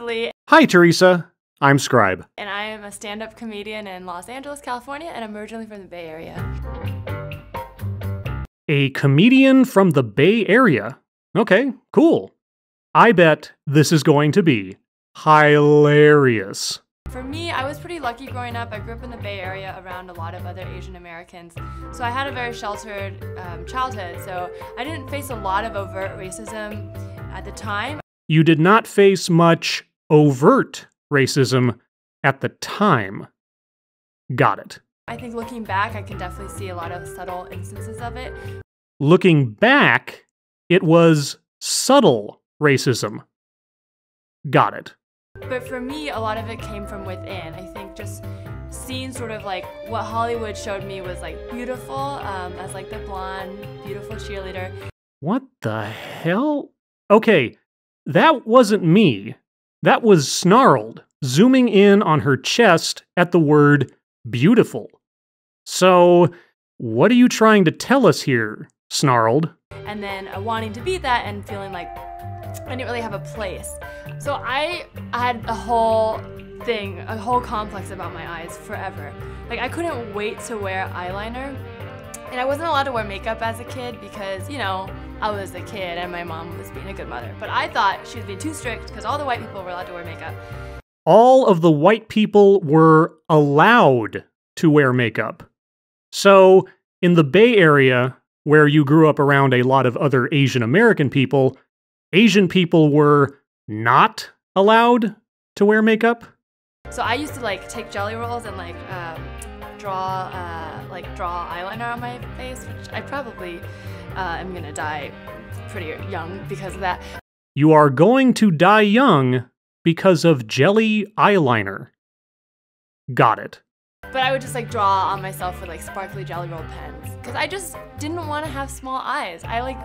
Lee. Hi, Teresa. I'm Scribe. And I am a stand-up comedian in Los Angeles, California, and I'm originally from the Bay Area. A comedian from the Bay Area. Okay, cool. I bet this is going to be hilarious. For me, I was pretty lucky growing up. I grew up in the Bay Area around a lot of other Asian Americans. So I had a very sheltered childhood, so I didn't face a lot of overt racism at the time. You did not face much overt racism at the time. Got it. I think looking back, I can definitely see a lot of subtle instances of it. Looking back, it was subtle racism. Got it. But for me, a lot of it came from within. I think just seeing sort of like what Hollywood showed me was like beautiful, as like the blonde, beautiful cheerleader. What the hell? Okay, that wasn't me. That was Snarled, zooming in on her chest at the word beautiful. So, what are you trying to tell us here, Snarled? And then wanting to be that and feeling like I didn't really have a place. So I had a whole thing, a whole complex about my eyes forever. Like I couldn't wait to wear eyeliner. And I wasn't allowed to wear makeup as a kid because, you know, I was a kid and my mom was being a good mother. But I thought she was being too strict because all the white people were allowed to wear makeup. All of the white people were allowed to wear makeup. So, in the Bay Area, where you grew up around a lot of other Asian American people were not allowed to wear makeup? So I used to like take jelly rolls and like draw eyeliner on my face, which I probably am gonna die pretty young because of that. You are going to die young because of jelly eyeliner. Got it. But I would just like draw on myself with like sparkly jelly roll pens because I just didn't want to have small eyes. I like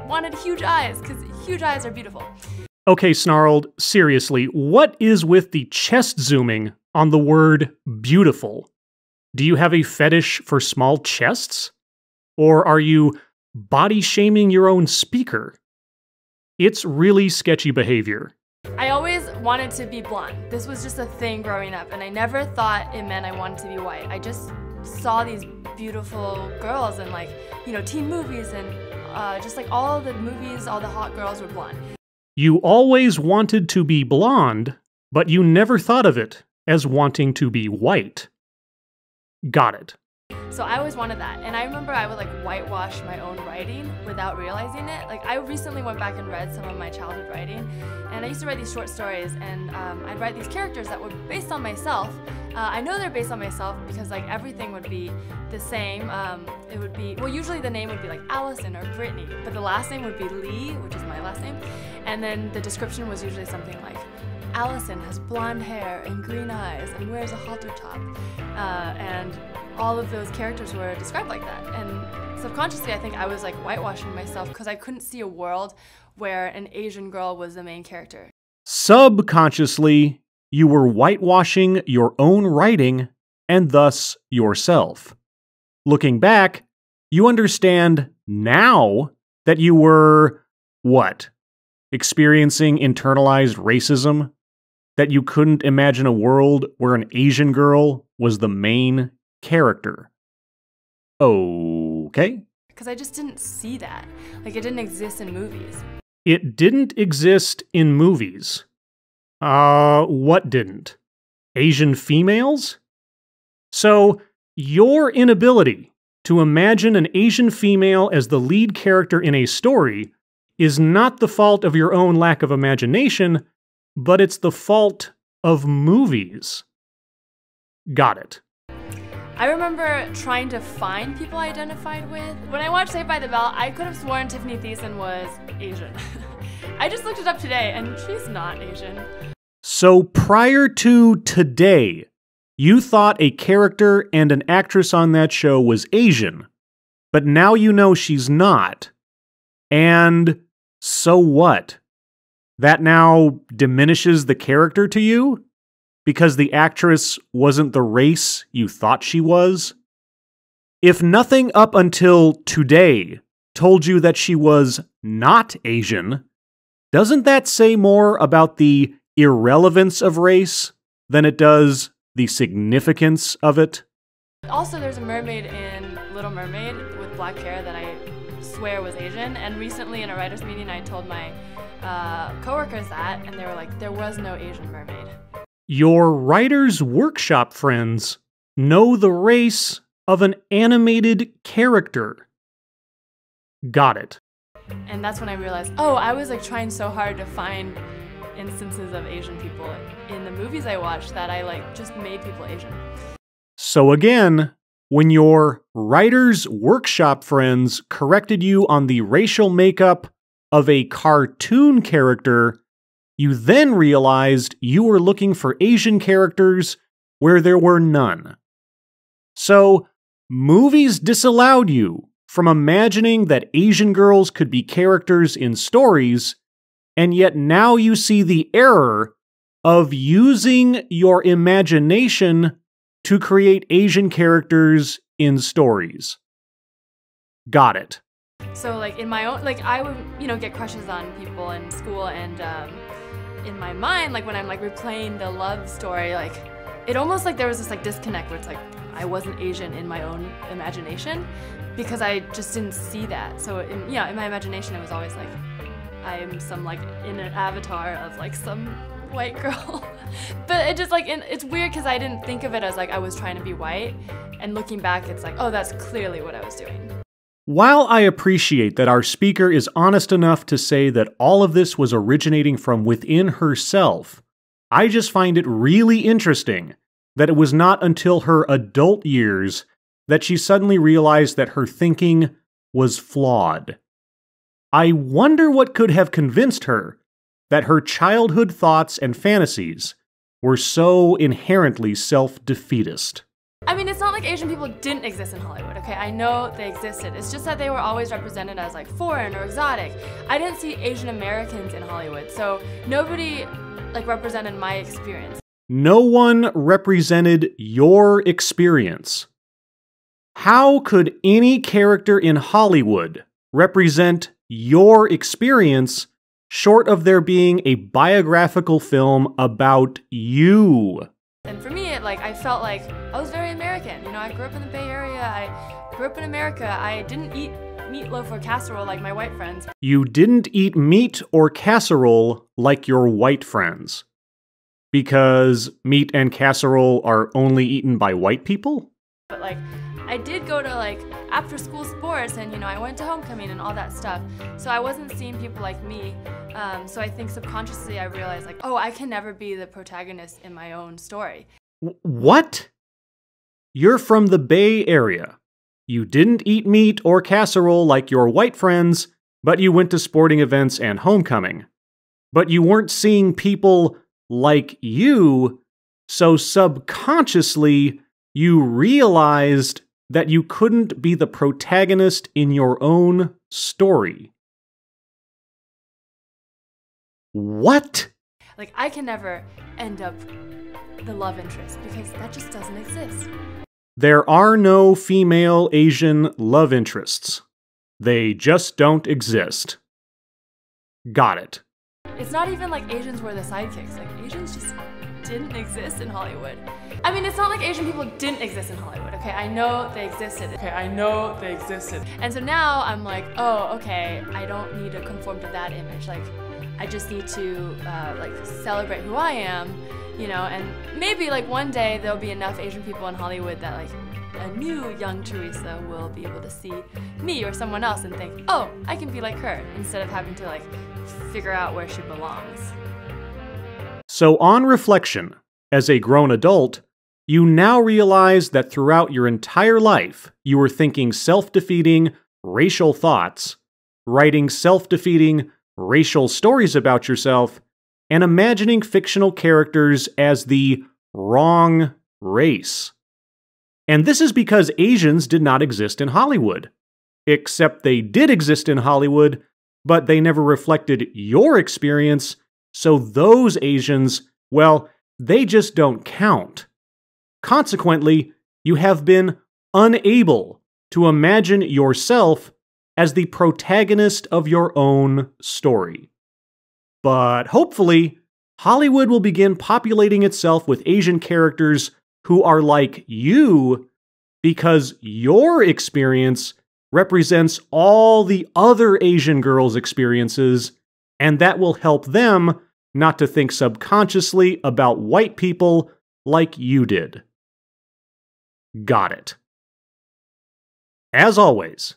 wanted huge eyes because huge eyes are beautiful. Okay, Snarled, seriously, what is with the chest zooming on the word beautiful? Do you have a fetish for small chests? Or are you body shaming your own speaker? It's really sketchy behavior. I always wanted to be blonde. This was just a thing growing up, and I never thought it meant I wanted to be white. I just saw these beautiful girls in like, you know, teen movies and just like all the movies, all the hot girls were blonde. You always wanted to be blonde, but you never thought of it as wanting to be white. Got it. So I always wanted that, and I remember I would like whitewash my own writing without realizing it. Like I recently went back and read some of my childhood writing, and I used to write these short stories, and I'd write these characters that were based on myself. I know they're based on myself because like everything would be the same. It would be, well, usually the name would be like Allison or Brittany, but the last name would be Lee, which is my last name, and then the description was usually something like, Allison has blonde hair and green eyes and wears a halter top. And all of those characters were described like that. And subconsciously, I think I was like whitewashing myself because I couldn't see a world where an Asian girl was the main character. Subconsciously, you were whitewashing your own writing and thus yourself. Looking back, you understand now that you were, what? Experiencing internalized racism? That you couldn't imagine a world where an Asian girl was the main character. Okay. Because I just didn't see that. Like, it didn't exist in movies. It didn't exist in movies. What didn't? Asian females? So, your inability to imagine an Asian female as the lead character in a story is not the fault of your own lack of imagination, but it's the fault of movies. Got it. I remember trying to find people I identified with. When I watched Saved by the Bell, I could have sworn Tiffany Thiessen was Asian. I just looked it up today, and she's not Asian. So prior to today, you thought a character and an actress on that show was Asian, but now you know she's not. And so what? That now diminishes the character to you? Because the actress wasn't the race you thought she was? If nothing up until today told you that she was not Asian, doesn't that say more about the irrelevance of race than it does the significance of it. Also, there's a mermaid in Little Mermaid with black hair that I swear was Asian, and recently in a writer's meeting I told my coworkers that, and they were like, there was no Asian mermaid. Your writer's workshop friends know the race of an animated character. Got it. And that's when I realized, oh, I was like trying so hard to find instances of Asian people in the movies I watched that I like just made people Asian. So again, when your writer's workshop friends corrected you on the racial makeup of a cartoon character, you then realized you were looking for Asian characters where there were none. So, movies disallowed you from imagining that Asian girls could be characters in stories, and yet now you see the error of using your imagination to create Asian characters in stories. Got it. So like in my own, like I would, get crushes on people in school, and in my mind, like when I'm like replaying the love story, like it almost like there was this like disconnect where it's like I wasn't Asian in my own imagination because I just didn't see that. So in my imagination it was always like I'm some like in an avatar of like some white girl. But it just like, it's weird because I didn't think of it as like I was trying to be white, and looking back it's like, oh, that's clearly what I was doing. While I appreciate that our speaker is honest enough to say that all of this was originating from within herself, I just find it really interesting that it was not until her adult years that she suddenly realized that her thinking was flawed. I wonder what could have convinced her that her childhood thoughts and fantasies were so inherently self-defeatist. I mean, it's not like Asian people didn't exist in Hollywood, okay? I know they existed. It's just that they were always represented as like foreign or exotic. I didn't see Asian Americans in Hollywood, so nobody like represented my experience. No one represented your experience. How could any character in Hollywood represent your experience short of there being a biographical film about you? And for me, I felt like I was very American. I grew up in the Bay Area. I grew up in America. I didn't eat meatloaf or casserole like my white friends. You didn't eat meat or casserole like your white friends. Because meat and casserole are only eaten by white people? But I did go to after school sports, and I went to homecoming and all that stuff. So I wasn't seeing people like me. So I think subconsciously I realized oh, I can never be the protagonist in my own story. What? You're from the Bay Area. You didn't eat meat or casserole like your white friends, but you went to sporting events and homecoming. But you weren't seeing people like you, so subconsciously you realized that you couldn't be the protagonist in your own story. What? I can never end up the love interest because that just doesn't exist. There are no female Asian love interests. They just don't exist. Got it. It's not even like Asians were the sidekicks. Asians just didn't exist in Hollywood. I mean, it's not like Asian people didn't exist in Hollywood, okay? I know they existed. And so now I'm like, oh, okay, I don't need to conform to that image. I just need to celebrate who I am, and maybe one day there'll be enough Asian people in Hollywood that a new young Teresa will be able to see me or someone else and think, oh, I can be like her, instead of having to figure out where she belongs. So on reflection, as a grown adult, you now realize that throughout your entire life, you were thinking self-defeating racial thoughts, writing self-defeating racial stories about yourself, and imagining fictional characters as the wrong race. And this is because Asians did not exist in Hollywood. Except they did exist in Hollywood, but they never reflected your experience, so those Asians, well, they just don't count. Consequently, you have been unable to imagine yourself as the protagonist of your own story. But hopefully, Hollywood will begin populating itself with Asian characters who are like you because your experience represents all the other Asian girls' experiences, and that will help them not to think subconsciously about white people like you did. Got it. As always,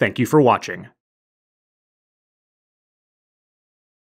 thank you for watching.